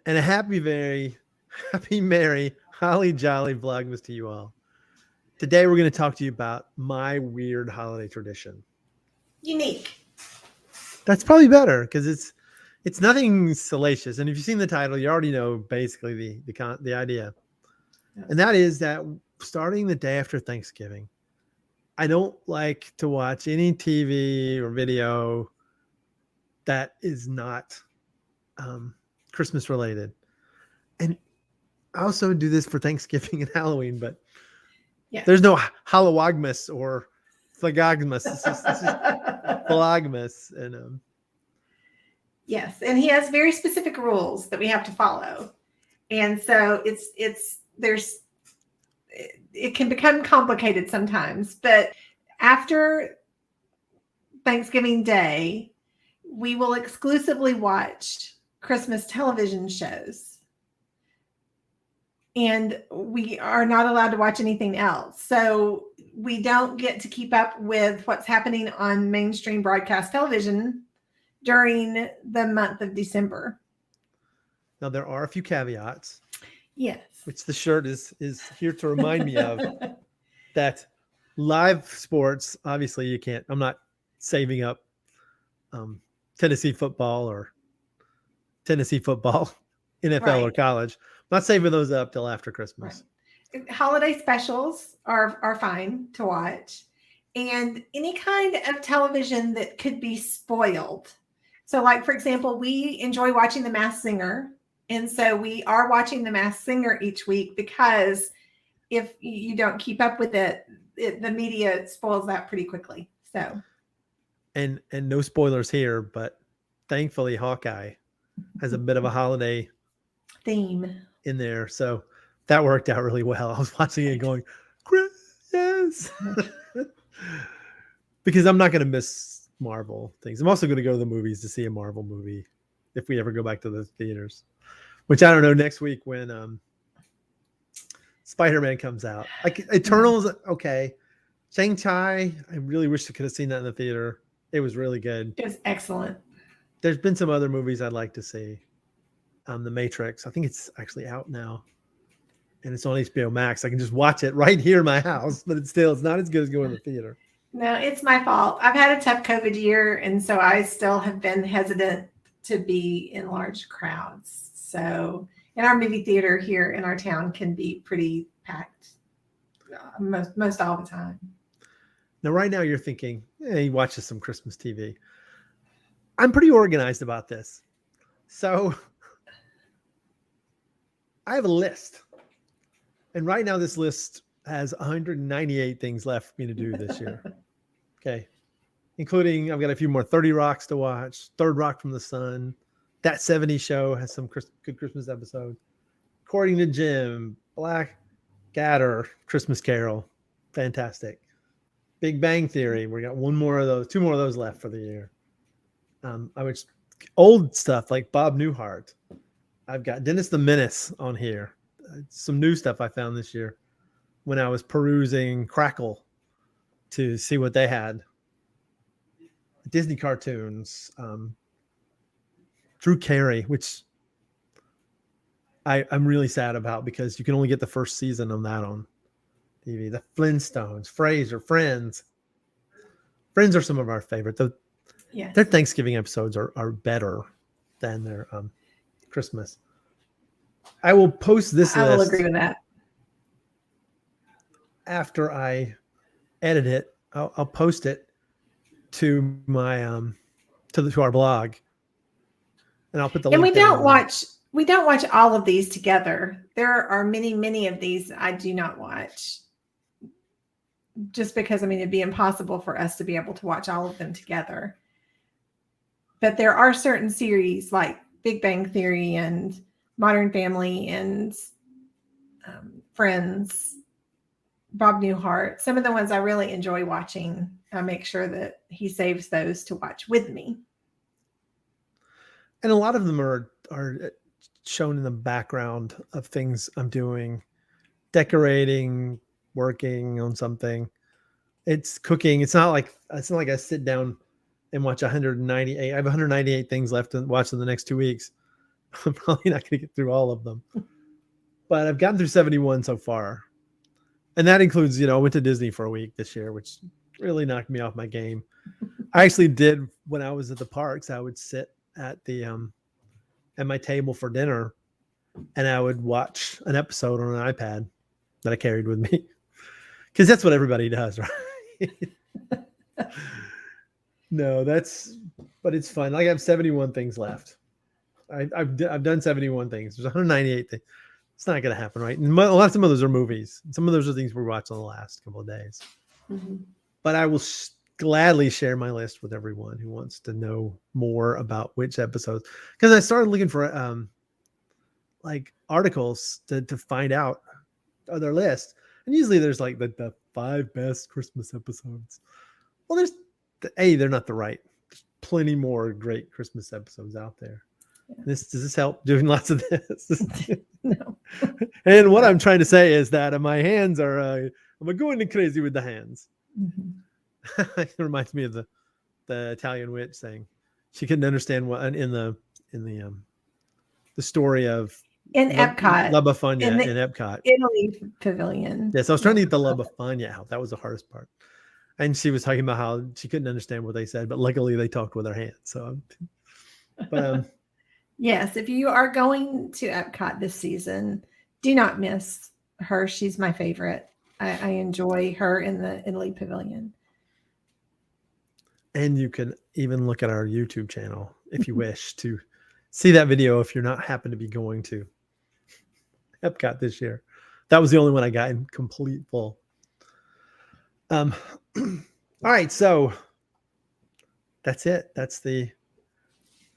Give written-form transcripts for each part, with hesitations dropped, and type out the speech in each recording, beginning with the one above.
And a happy, merry, holly jolly Vlogmas to you all. Today we're going to talk to you about my weird holiday tradition. Unique. That's probably better because it's nothing salacious. And if you've seen the title, you already know basically the idea. Yeah. And that is that starting the day after Thanksgiving, I don't like to watch any TV or video that is not Christmas related. And I also do this for Thanksgiving and Halloween, but there's no Hallowogmas or Flagogmas. This is Vlogmas. And yes, and he has very specific rules that we have to follow. And so it can become complicated sometimes, but after Thanksgiving Day, we will exclusively watch Christmas television shows. And we are not allowed to watch anything else. So we don't get to keep up with what's happening on mainstream broadcast television during the month of December. Now, there are a few caveats. Yes. Which the shirt is here to remind me of. That live sports, obviously you can't. I'm not saving up Tennessee football, NFL right. Or college. I'm not saving those up till after Christmas. Right. Holiday specials are fine to watch. And any kind of television that could be spoiled. So like, for example, we enjoy watching The Masked Singer. And so we are watching The Masked Singer each week because if you don't keep up with it, the media spoils that pretty quickly. So, and no spoilers here, but thankfully Hawkeye has a bit of a holiday theme in there, so that worked out really well. I was watching it going, yes, because I'm not going to miss Marvel things. I'm also going to go to the movies to see a Marvel movie if we ever go back to the theaters. Which I don't know, next week when Spider-Man comes out. Like Eternals, okay. Shang-Chi, I really wish I could have seen that in the theater. It was really good. It was excellent. There's been some other movies I'd like to see. The Matrix, I think it's actually out now. And it's on HBO Max. I can just watch it right here in my house, but it's not as good as going to the theater. No, it's my fault. I've had a tough COVID year, and so I still have been hesitant to be in large crowds. So, and our movie theater here in our town can be pretty packed most all the time. Now, right now you're thinking, he watches some Christmas TV. I'm pretty organized about this. So I have a list. And right now this list has 198 things left for me to do this year. Okay. Including, I've got a few more 30 Rocks to watch, Third Rock from the Sun. That 70s Show has some good Christmas episodes. According to Jim, Blackadder, Christmas Carol, fantastic. Big Bang Theory, we got two more of those left for the year. Old stuff like Bob Newhart. I've got Dennis the Menace on here. Some new stuff I found this year when I was perusing Crackle to see what they had. Disney cartoons. Drew Carey, which I'm really sad about because you can only get the first season of that on TV. The Flintstones, Frasier, Friends. Friends are some of our favorite. Their Thanksgiving episodes are better than their Christmas. I will post this list. I will agree with that. After I edit it, I'll post it to my to our blog. And I'll put the link. And we don't watch all of these together. There are many of these I do not watch. Just because it'd be impossible for us to be able to watch all of them together. But there are certain series like Big Bang Theory and Modern Family and Friends, Bob Newhart. Some of the ones I really enjoy watching. I make sure that he saves those to watch with me. And a lot of them are shown in the background of things I'm doing, decorating, working on something. It's cooking. It's not like I sit down and watch 198. I have 198 things left to watch in the next 2 weeks. I'm probably not going to get through all of them, but I've gotten through 71 so far. And that includes, I went to Disney for a week this year, which really knocked me off my game. I actually did when I was at the parks. I would sit at at my table for dinner, and I would watch an episode on an iPad that I carried with me, because that's what everybody does, right? No, but it's fun. Like I have 71 things left. I've done 71 things. There's 198 things. It's not going to happen, right? And a lot of some of those are movies. Some of those are things we watched on the last couple of days. Mm-hmm. But I will gladly share my list with everyone who wants to know more about which episodes. Because I started looking for like articles to find out their list. And usually there's like the 5 best Christmas episodes. Well, they're not the right. There's plenty more great Christmas episodes out there. Yeah. Does this help doing lots of this? No. And what I'm trying to say is that my hands are, I'm going crazy with the hands. Mm-hmm. It reminds me of the Italian witch saying she couldn't understand what in the story of Epcot, La Befana in Epcot, Italy Pavilion. Yes, I was trying to get the La Befana out. That was the hardest part. And she was talking about how she couldn't understand what they said, but luckily they talked with their hands. So, but yes, if you are going to Epcot this season, do not miss her. She's my favorite. I enjoy her in the Italy Pavilion. And you can even look at our YouTube channel if you wish to see that video if you're not happen to be going to Epcot this year. That was the only one I got in complete full. All right, so that's it. That's the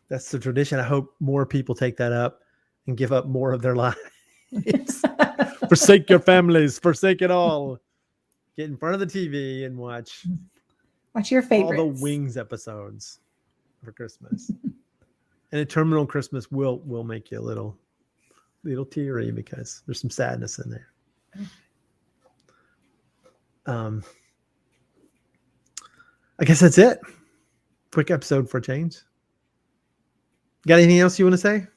tradition. I hope more people take that up and give up more of their lives. Forsake your families, forsake it all. Get in front of the TV and watch your favorites. All the Wings episodes for Christmas. And a terminal Christmas will make you a little teary because there's some sadness in there. I guess that's it. Quick episode for a change. Got anything else you want to say?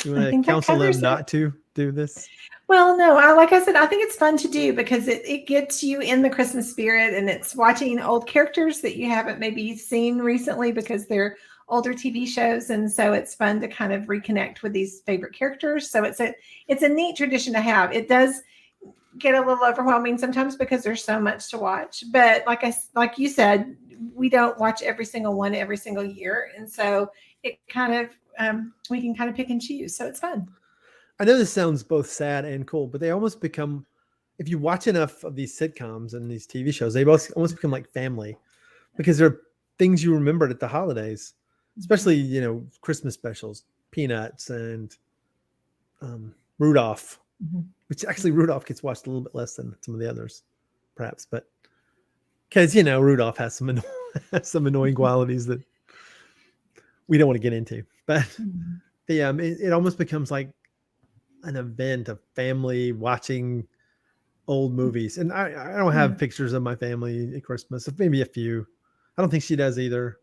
You want to counsel them not to do this? Well, no, like I said, I think it's fun to do because it gets you in the Christmas spirit, and it's watching old characters that you haven't maybe seen recently because they're older TV shows. And so it's fun to kind of reconnect with these favorite characters. So it's a neat tradition to have. It does get a little overwhelming sometimes because there's so much to watch. But like you said, we don't watch every single one every single year. And so it kind of, we can kind of pick and choose. So it's fun. I know this sounds both sad and cool, but they almost become, if you watch enough of these sitcoms and these TV shows, they both almost become like family because they're things you remembered at the holidays, especially, Christmas specials, Peanuts and Rudolph, which actually Rudolph gets watched a little bit less than some of the others, perhaps, but because, Rudolph has some annoying qualities that we don't want to get into, but it almost becomes like an event of family watching old movies. And I don't have pictures of my family at Christmas, maybe a few. I don't think she does either.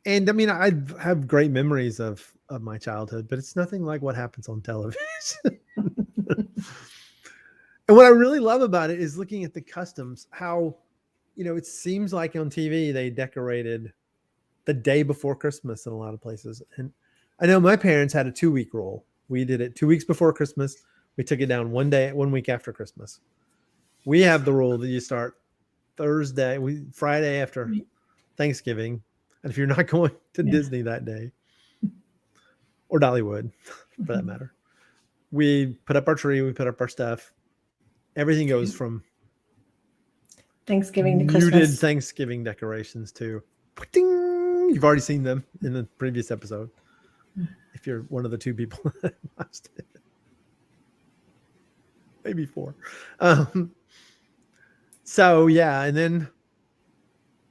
And I mean, I have great memories of my childhood, but it's nothing like what happens on television. And what I really love about it is looking at the customs, how, it seems like on TV, they decorated the day before Christmas in a lot of places. And I know my parents had a 2-week rule. We did it 2 weeks before Christmas. We took it down 1 week after Christmas. We have the rule that you start Friday after Thanksgiving. And if you're not going to Disney that day, or Dollywood for that matter, we put up our tree, we put up our stuff. Everything goes from Thanksgiving to muted Christmas. Thanksgiving decorations to ding. You've already seen them in the previous episode. If you're one of the 2 people that watched it. Maybe 4. So yeah, and then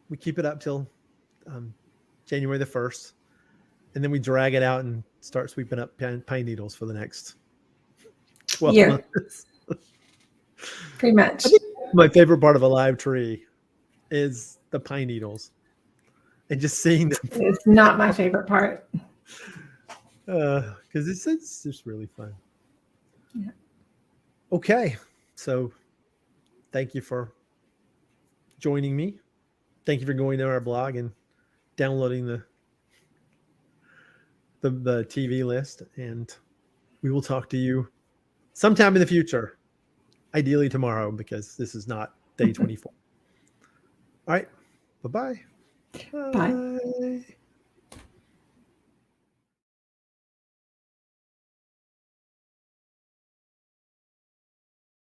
we keep it up till January the 1st. And then we drag it out and start sweeping up pine needles for the next 12 months. Pretty much. I think my favorite part of a live tree is the pine needles. And just seeing them. It's not my favorite part. Because it's just really fun. Yeah. Okay, so thank you for joining me. Thank you for going to our blog and downloading the TV list, and we will talk to you sometime in the future, ideally tomorrow, because this is not day 24. All right, bye-bye. Bye. Bye.